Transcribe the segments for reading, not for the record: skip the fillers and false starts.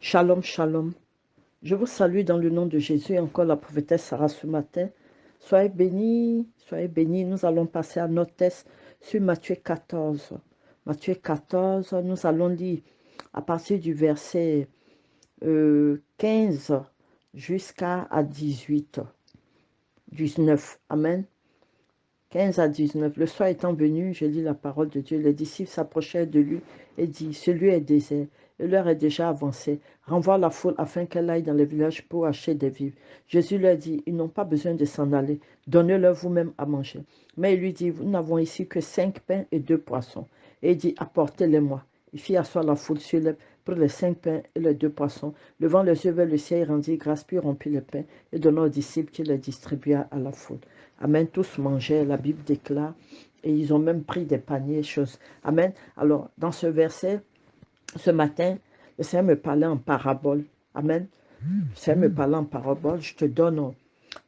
Shalom, shalom. Je vous salue dans le nom de Jésus et encore la prophétesse Sarah ce matin. Soyez bénis, soyez bénis. Nous allons passer à notre test sur Matthieu 14. Matthieu 14, nous allons lire à partir du verset 15 jusqu'à 18, 19. Amen. 15 à 19. Le soir étant venu, je lis la parole de Dieu. Les disciples s'approchèrent de lui et dit, ce lieu est désert, et l'heure est déjà avancée. Renvoie la foule afin qu'elle aille dans les villages pour acheter des vivres. Jésus leur dit, ils n'ont pas besoin de s'en aller. Donnez-leur vous-même à manger. Mais il lui dit, nous n'avons ici que 5 pains et 2 poissons. Et il dit, apportez-les-moi. Il fit asseoir la foule sur pour les 5 pains et les 2 poissons. Levant les yeux vers le ciel, il rendit grâce, puis rompit le pain et donna aux disciples qui les distribua à la foule. Amen. Tous mangeaient, la Bible déclare, et ils ont même pris des paniers, choses. Amen. Alors, dans ce verset, ce matin, le Seigneur me parlait en parabole. Amen. Le Seigneur me parlait en parabole. Je te donne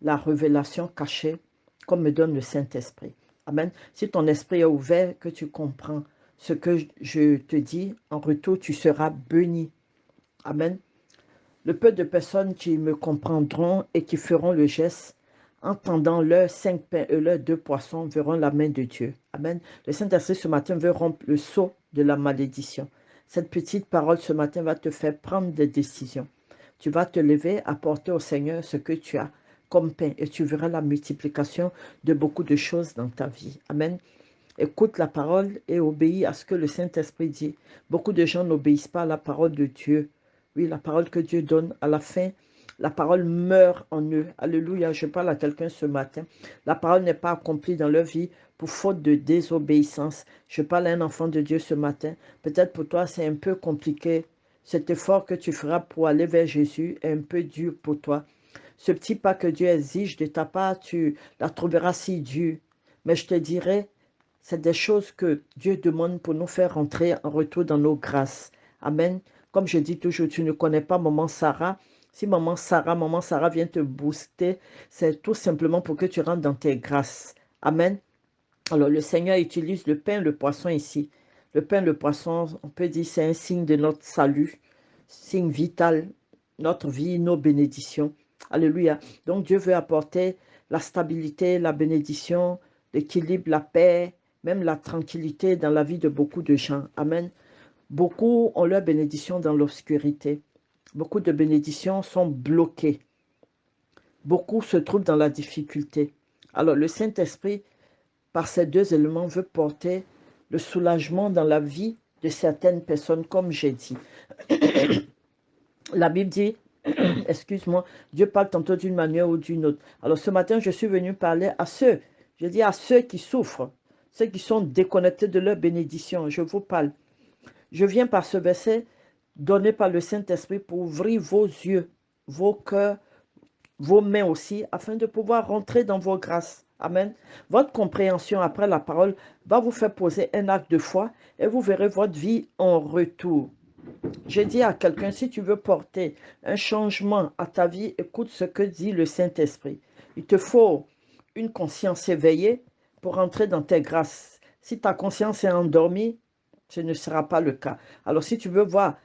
la révélation cachée, comme me donne le Saint-Esprit. Amen. Si ton esprit est ouvert, que tu comprends ce que je te dis, en retour, tu seras béni. Amen. Le peu de personnes qui me comprendront et qui feront le geste, entendant leurs 5 pains et leurs 2 poissons, verront la main de Dieu. Amen. Le Saint-Esprit ce matin veut rompre le sceau de la malédiction. Cette petite parole ce matin va te faire prendre des décisions. Tu vas te lever, apporter au Seigneur ce que tu as comme pain et tu verras la multiplication de beaucoup de choses dans ta vie. Amen. Écoute la parole et obéis à ce que le Saint-Esprit dit. Beaucoup de gens n'obéissent pas à la parole de Dieu. Oui, la parole que Dieu donne, à la fin, la parole meurt en eux. Alléluia, je parle à quelqu'un ce matin. La parole n'est pas accomplie dans leur vie pour faute de désobéissance. Je parle à un enfant de Dieu ce matin. Peut-être pour toi, c'est un peu compliqué. Cet effort que tu feras pour aller vers Jésus est un peu dur pour toi. Ce petit pas que Dieu exige de ta part, tu la trouveras si dur. Mais je te dirai, c'est des choses que Dieu demande pour nous faire rentrer en retour dans nos grâces. Amen. Comme je dis toujours, tu ne connais pas maman Sarah. Si maman Sarah vient te booster, c'est tout simplement pour que tu rentres dans tes grâces. Amen. Alors le Seigneur utilise le pain, le poisson ici. Le pain, le poisson, on peut dire c'est un signe de notre salut, signe vital, notre vie, nos bénédictions. Alléluia. Donc Dieu veut apporter la stabilité, la bénédiction, l'équilibre, la paix, même la tranquillité dans la vie de beaucoup de gens. Amen. Beaucoup ont leur bénédiction dans l'obscurité. Beaucoup de bénédictions sont bloquées. Beaucoup se trouvent dans la difficulté. Alors le Saint-Esprit, par ces deux éléments, veut porter le soulagement dans la vie de certaines personnes, comme j'ai dit. La Bible dit, excuse-moi, Dieu parle tantôt d'une manière ou d'une autre. Alors ce matin, je suis venu parler à ceux, je dis à ceux qui souffrent, ceux qui sont déconnectés de leur bénédiction. Je vous parle. Je viens par ce verset donné par le Saint-Esprit pour ouvrir vos yeux, vos cœurs, vos mains aussi, afin de pouvoir rentrer dans vos grâces. Amen. Votre compréhension après la parole va vous faire poser un acte de foi et vous verrez votre vie en retour. J'ai dit à quelqu'un, si tu veux porter un changement à ta vie, écoute ce que dit le Saint-Esprit. Il te faut une conscience éveillée pour entrer dans tes grâces. Si ta conscience est endormie, ce ne sera pas le cas. Alors si tu veux voir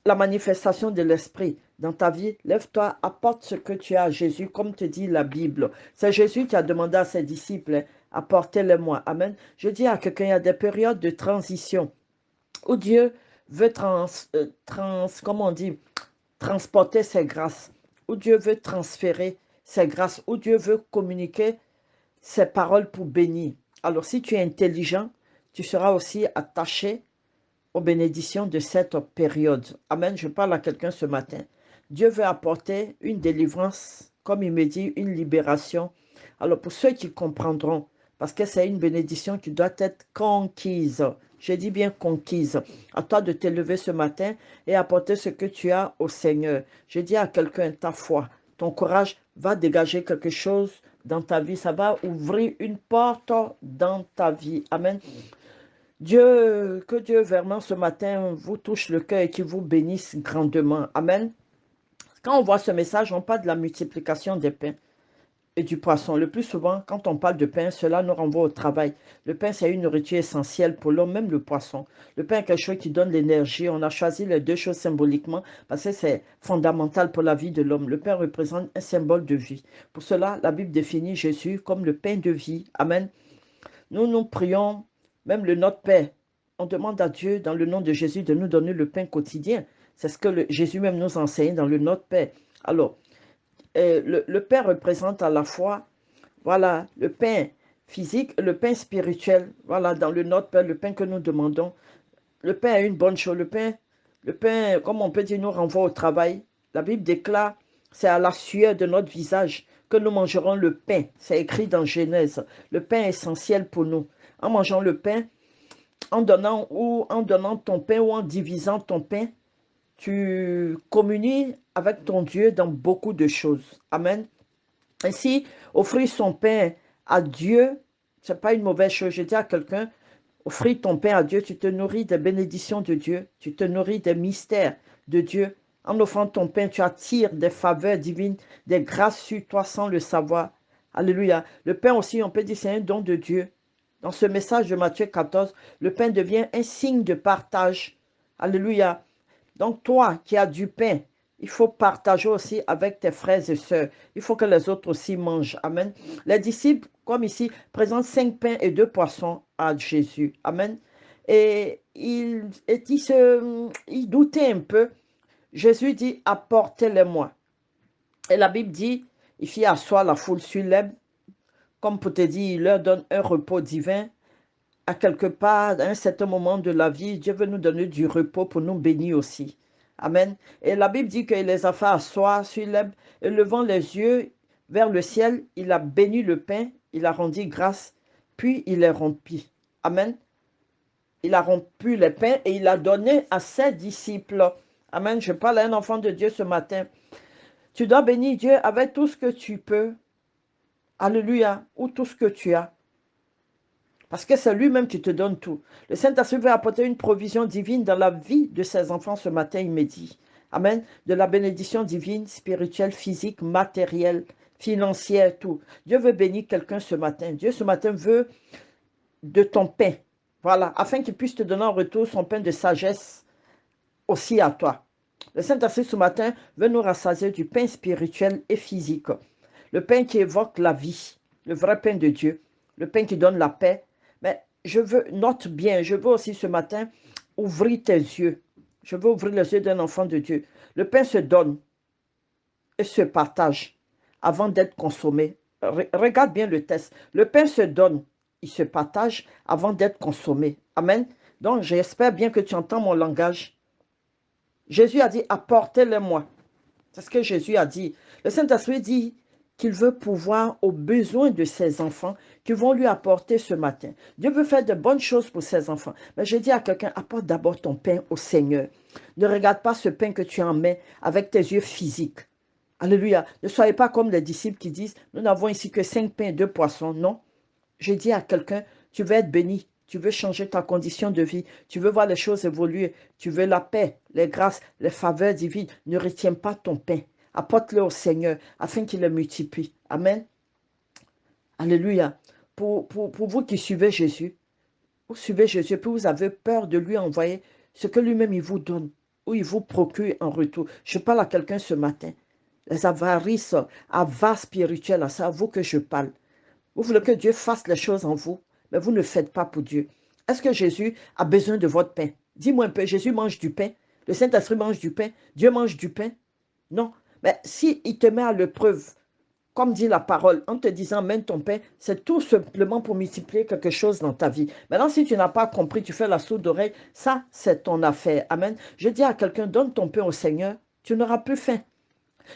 la manifestation de l'Esprit dans ta vie, lève-toi, apporte ce que tu as à Jésus, comme te dit la Bible. C'est Jésus qui a demandé à ses disciples, apportez-le-moi. Amen. Je dis à quelqu'un, il y a des périodes de transition où Dieu veut comment on dit, transporter ses grâces, où Dieu veut transférer ses grâces, où Dieu veut communiquer ses paroles pour bénir. Alors si tu es intelligent, tu seras aussi attaché aux bénédictions de cette période. Amen. Je parle à quelqu'un ce matin. Dieu veut apporter une délivrance, comme il me dit, une libération. Alors pour ceux qui comprendront, parce que c'est une bénédiction qui doit être conquise. Je dis bien conquise. À toi de t'élever ce matin et apporter ce que tu as au Seigneur. Je dis à quelqu'un, ta foi, ton courage va dégager quelque chose dans ta vie. Ça va ouvrir une porte dans ta vie. Amen. Dieu, que Dieu vraiment ce matin vous touche le cœur et qu'il vous bénisse grandement. Amen. Quand on voit ce message, on parle de la multiplication des pains. et du poisson. Le plus souvent, quand on parle de pain, cela nous renvoie au travail. Le pain, c'est une nourriture essentielle pour l'homme, même le poisson. Le pain est quelque chose qui donne l'énergie. On a choisi les deux choses symboliquement parce que c'est fondamental pour la vie de l'homme. Le pain représente un symbole de vie. Pour cela, la Bible définit Jésus comme le pain de vie. Amen. Nous prions, même le Notre Père. On demande à Dieu, dans le nom de Jésus, de nous donner le pain quotidien. C'est ce que Jésus même nous enseigne dans le Notre Père. Alors, le pain représente à la fois, voilà, le pain physique et le pain spirituel. Voilà, dans le Notre Père, le pain que nous demandons. Le pain est une bonne chose. Le pain, comme on peut dire, nous renvoie au travail. La Bible déclare, c'est à la sueur de notre visage que nous mangerons le pain. C'est écrit dans Genèse. Le pain est essentiel pour nous. En mangeant le pain, en donnant ton pain ou en divisant ton pain, tu communies avec ton Dieu dans beaucoup de choses. Amen. Ainsi, offrir son pain à Dieu, ce n'est pas une mauvaise chose. Je dis à quelqu'un, offrir ton pain à Dieu, tu te nourris des bénédictions de Dieu, tu te nourris des mystères de Dieu. En offrant ton pain, tu attires des faveurs divines, des grâces sur toi sans le savoir. Alléluia. Le pain aussi, on peut dire, c'est un don de Dieu. Dans ce message de Matthieu 14, le pain devient un signe de partage. Alléluia. Donc toi qui as du pain, il faut partager aussi avec tes frères et sœurs. Il faut que les autres aussi mangent. Amen. Les disciples, comme ici, présentent 5 pains et 2 poissons à Jésus. Amen. Et ils doutaient un peu. Jésus dit, apportez-les-moi. Et la Bible dit, il fit asseoir la foule sur l'herbe, comme pour te dire, il leur donne un repos divin. À quelque part, à un certain moment de la vie, Dieu veut nous donner du repos pour nous bénir aussi. Amen. Et la Bible dit qu'il les a fait asseoir sur l'herbe et levant les yeux vers le ciel, il a béni le pain, il a rendu grâce, puis il les rompit. Amen. Il a rompu les pains et il a donné à ses disciples. Amen. Je parle à un enfant de Dieu ce matin. Tu dois bénir Dieu avec tout ce que tu peux. Alléluia. Ou tout ce que tu as. Parce que c'est lui-même qui te donne tout. Le Saint-Esprit veut apporter une provision divine dans la vie de ses enfants ce matin, il me dit. Amen. De la bénédiction divine, spirituelle, physique, matérielle, financière, tout. Dieu veut bénir quelqu'un ce matin. Dieu ce matin veut de ton pain. Voilà. Afin qu'il puisse te donner en retour son pain de sagesse aussi à toi. Le Saint-Esprit ce matin veut nous rassasier du pain spirituel et physique. Le pain qui évoque la vie. Le vrai pain de Dieu. Le pain qui donne la paix. Mais je veux, note bien, je veux aussi ce matin ouvrir tes yeux. Je veux ouvrir les yeux d'un enfant de Dieu. Le pain se donne et se partage avant d'être consommé. Regarde bien le texte. Le pain se donne, il se partage avant d'être consommé. Amen. Donc, j'espère bien que tu entends mon langage. Jésus a dit, apportez-le-moi. C'est ce que Jésus a dit. Le Saint-Esprit dit qu'il veut pouvoir aux besoins de ses enfants qui vont lui apporter ce matin. Dieu veut faire de bonnes choses pour ses enfants. Mais je dis à quelqu'un, apporte d'abord ton pain au Seigneur. Ne regarde pas ce pain que tu en mets avec tes yeux physiques. Alléluia. Ne soyez pas comme les disciples qui disent, nous n'avons ici que 5 pains et 2 poissons. Non. Je dis à quelqu'un, tu veux être béni. Tu veux changer ta condition de vie. Tu veux voir les choses évoluer. Tu veux la paix, les grâces, les faveurs divines. Ne retiens pas ton pain. Apporte-le au Seigneur afin qu'il le multiplie. Amen. Alléluia. Pour vous qui suivez Jésus, vous suivez Jésus, puis vous avez peur de lui envoyer ce que lui-même il vous donne ou il vous procure en retour. Je parle à quelqu'un ce matin. Les avarices, avares spirituelles, c'est à vous que je parle. Vous voulez que Dieu fasse les choses en vous, mais vous ne faites pas pour Dieu. Est-ce que Jésus a besoin de votre pain? Dis-moi un peu, Jésus mange du pain, le Saint-Esprit mange du pain, Dieu mange du pain? Non. Mais s'il te met à l'épreuve, comme dit la parole, en te disant mène ton pain, c'est tout simplement pour multiplier quelque chose dans ta vie. Maintenant, si tu n'as pas compris, tu fais la sourde oreille, ça, c'est ton affaire. Amen. Je dis à quelqu'un, donne ton pain au Seigneur, tu n'auras plus faim.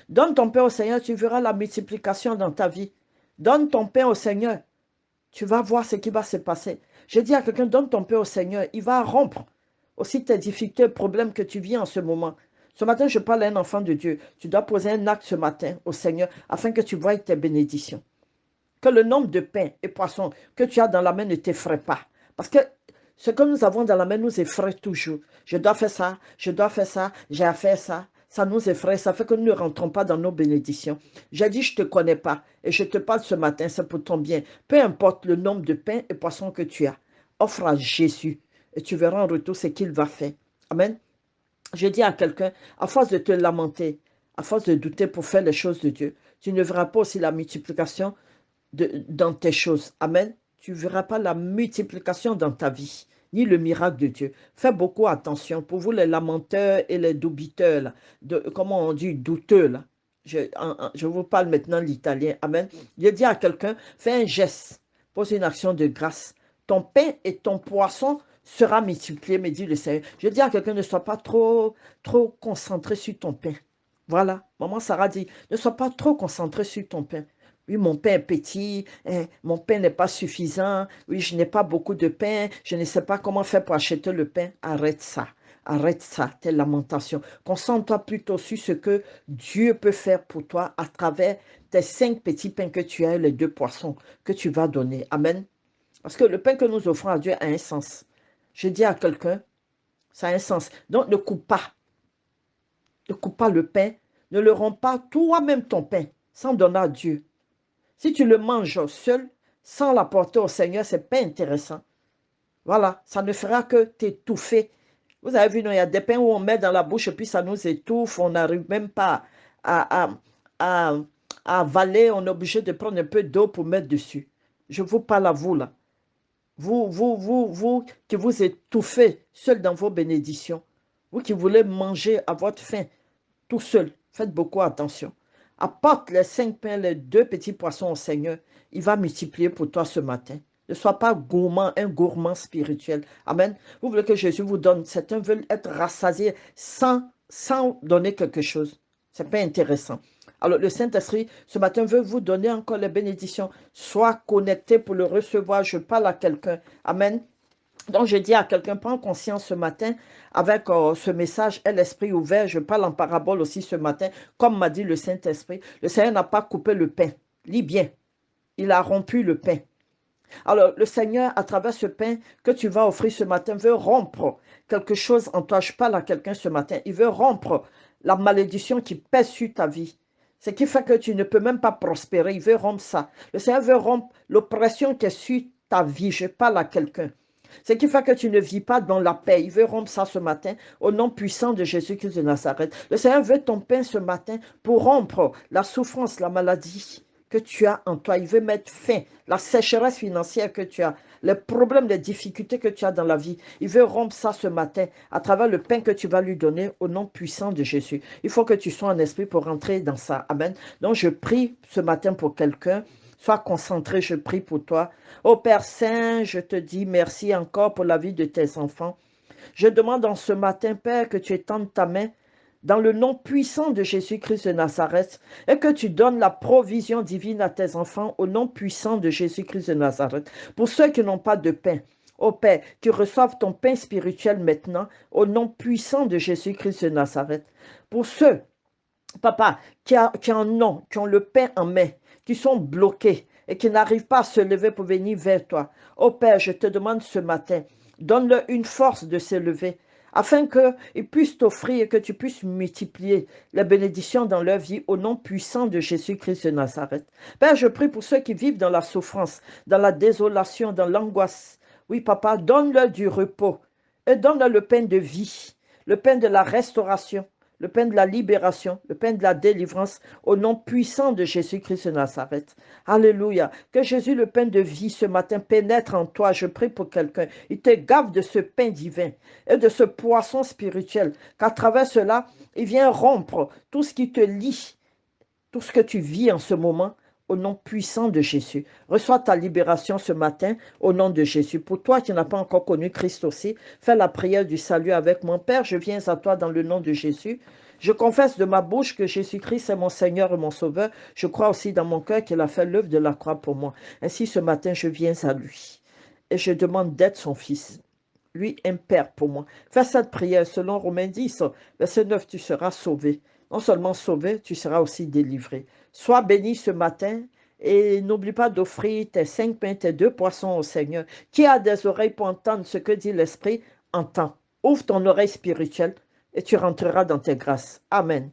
Donne ton pain au Seigneur, tu verras la multiplication dans ta vie. Donne ton pain au Seigneur, tu vas voir ce qui va se passer. Je dis à quelqu'un, donne ton pain au Seigneur, il va rompre aussi tes difficultés, problèmes que tu vis en ce moment. Ce matin, je parle à un enfant de Dieu. Tu dois poser un acte ce matin au Seigneur afin que tu voies tes bénédictions. Que le nombre de pains et poissons que tu as dans la main ne t'effraie pas. Parce que ce que nous avons dans la main nous effraie toujours. Je dois faire ça, j'ai à faire ça. ça nous effraie, ça fait que nous ne rentrons pas dans nos bénédictions. J'ai dit, je ne te connais pas et je te parle ce matin, c'est pour ton bien. Peu importe le nombre de pains et poissons que tu as, offre à Jésus et tu verras en retour ce qu'il va faire. Amen. Je dis à quelqu'un, à force de te lamenter, à force de douter pour faire les choses de Dieu, tu ne verras pas aussi la multiplication dans tes choses. Amen. Tu ne verras pas la multiplication dans ta vie, ni le miracle de Dieu. Fais beaucoup attention. Pour vous, les lamenteurs et les douteurs, là, comment on dit, douteux, là. Je vous parle maintenant l'italien. Amen. Je dis à quelqu'un, fais un geste, pose une action de grâce. Ton pain et ton poisson sera multiplié, me dit le Seigneur. Je dis à quelqu'un, ne sois pas trop concentré sur ton pain. Voilà, maman Sarah dit, ne sois pas trop concentré sur ton pain. Oui, mon pain est petit, mon pain n'est pas suffisant. Oui, je n'ai pas beaucoup de pain. Je ne sais pas comment faire pour acheter le pain. Arrête ça. Arrête ça, tes lamentations. Concentre-toi plutôt sur ce que Dieu peut faire pour toi à travers tes 5 petits pains que tu as et les 2 poissons que tu vas donner. Amen. Parce que le pain que nous offrons à Dieu a un sens. Je dis à quelqu'un, ça a un sens. Donc, ne coupe pas. Ne coupe pas le pain. Ne le romps pas toi-même ton pain sans donner à Dieu. Si tu le manges seul, sans l'apporter au Seigneur, ce n'est pas intéressant. Voilà, ça ne fera que t'étouffer. Vous avez vu, non, il y a des pains où on met dans la bouche et puis ça nous étouffe. On n'arrive même pas à, à avaler. On est obligé de prendre un peu d'eau pour mettre dessus. Je vous parle à vous là. Vous qui vous étouffez seul dans vos bénédictions. Vous qui voulez manger à votre faim tout seul. Faites beaucoup attention. Apporte les 5 pains, les 2 petits poissons au Seigneur. Il va multiplier pour toi ce matin. Ne sois pas gourmand, un gourmand spirituel. Amen. Vous voulez que Jésus vous donne. Certains veulent être rassasiés sans donner quelque chose. Ce n'est pas intéressant. Alors le Saint-Esprit, ce matin, veut vous donner encore les bénédictions. Sois connecté pour le recevoir. Je parle à quelqu'un. Amen. Donc, je dis à quelqu'un, prends conscience ce matin avec ce message et l'esprit ouvert. Je parle en parabole aussi ce matin, comme m'a dit le Saint-Esprit. Le Seigneur n'a pas coupé le pain. Lis bien. Il a rompu le pain. Alors, le Seigneur, à travers ce pain que tu vas offrir ce matin, veut rompre quelque chose en toi. Je parle à quelqu'un ce matin. Il veut rompre la malédiction qui pèse sur ta vie. Ce qui fait que tu ne peux même pas prospérer. Il veut rompre ça. Le Seigneur veut rompre l'oppression qui est sur ta vie. Je parle à quelqu'un. Ce qui fait que tu ne vis pas dans la paix. Il veut rompre ça ce matin au nom puissant de Jésus-Christ de Nazareth. Le Seigneur veut ton pain ce matin pour rompre la souffrance, la maladie que tu as en toi. Il veut mettre fin, la sécheresse financière que tu as, les problèmes, les difficultés que tu as dans la vie. Il veut rompre ça ce matin à travers le pain que tu vas lui donner au nom puissant de Jésus. Il faut que tu sois en esprit pour rentrer dans ça. Amen. Donc je prie ce matin pour quelqu'un. Sois concentré, je prie pour toi. Ô Père Saint, je te dis merci encore pour la vie de tes enfants. Je demande en ce matin, Père, que tu étendes ta main dans le nom puissant de Jésus-Christ de Nazareth et que tu donnes la provision divine à tes enfants au nom puissant de Jésus-Christ de Nazareth. Pour ceux qui n'ont pas de pain, ô Père, qu'ils reçoivent ton pain spirituel maintenant au nom puissant de Jésus-Christ de Nazareth. Pour ceux, Papa, qui en ont, qui ont le pain en main, qui sont bloqués et qui n'arrivent pas à se lever pour venir vers toi. Ô Père, je te demande ce matin, donne-leur une force de se lever, afin qu'ils puissent t'offrir et que tu puisses multiplier les bénédictions dans leur vie au nom puissant de Jésus-Christ de Nazareth. Père, je prie pour ceux qui vivent dans la souffrance, dans la désolation, dans l'angoisse. Oui, Papa, donne-leur du repos et donne-leur le pain de vie, le pain de la restauration, le pain de la libération, le pain de la délivrance, au nom puissant de Jésus-Christ de Nazareth. Alléluia. Que Jésus, le pain de vie, ce matin, pénètre en toi. Je prie pour quelqu'un. Il te gave de ce pain divin et de ce poisson spirituel, qu'à travers cela, il vient rompre tout ce qui te lie, tout ce que tu vis en ce moment, au nom puissant de Jésus. Reçois ta libération ce matin au nom de Jésus. Pour toi qui n'as pas encore connu Christ aussi, fais la prière du salut avec mon Père. Je viens à toi dans le nom de Jésus. Je confesse de ma bouche que Jésus-Christ est mon Seigneur et mon Sauveur. Je crois aussi dans mon cœur qu'il a fait l'œuvre de la croix pour moi. Ainsi ce matin, je viens à lui. Et je demande d'être son fils. Lui, un Père pour moi. Fais cette prière selon Romains 10, verset 9, tu seras sauvé. Non seulement sauvé, tu seras aussi délivré. Sois béni ce matin et n'oublie pas d'offrir tes 5 pains, tes 2 poissons au Seigneur. Qui a des oreilles pour entendre ce que dit l'Esprit, entend. Ouvre ton oreille spirituelle. et tu rentreras dans tes grâces. Amen.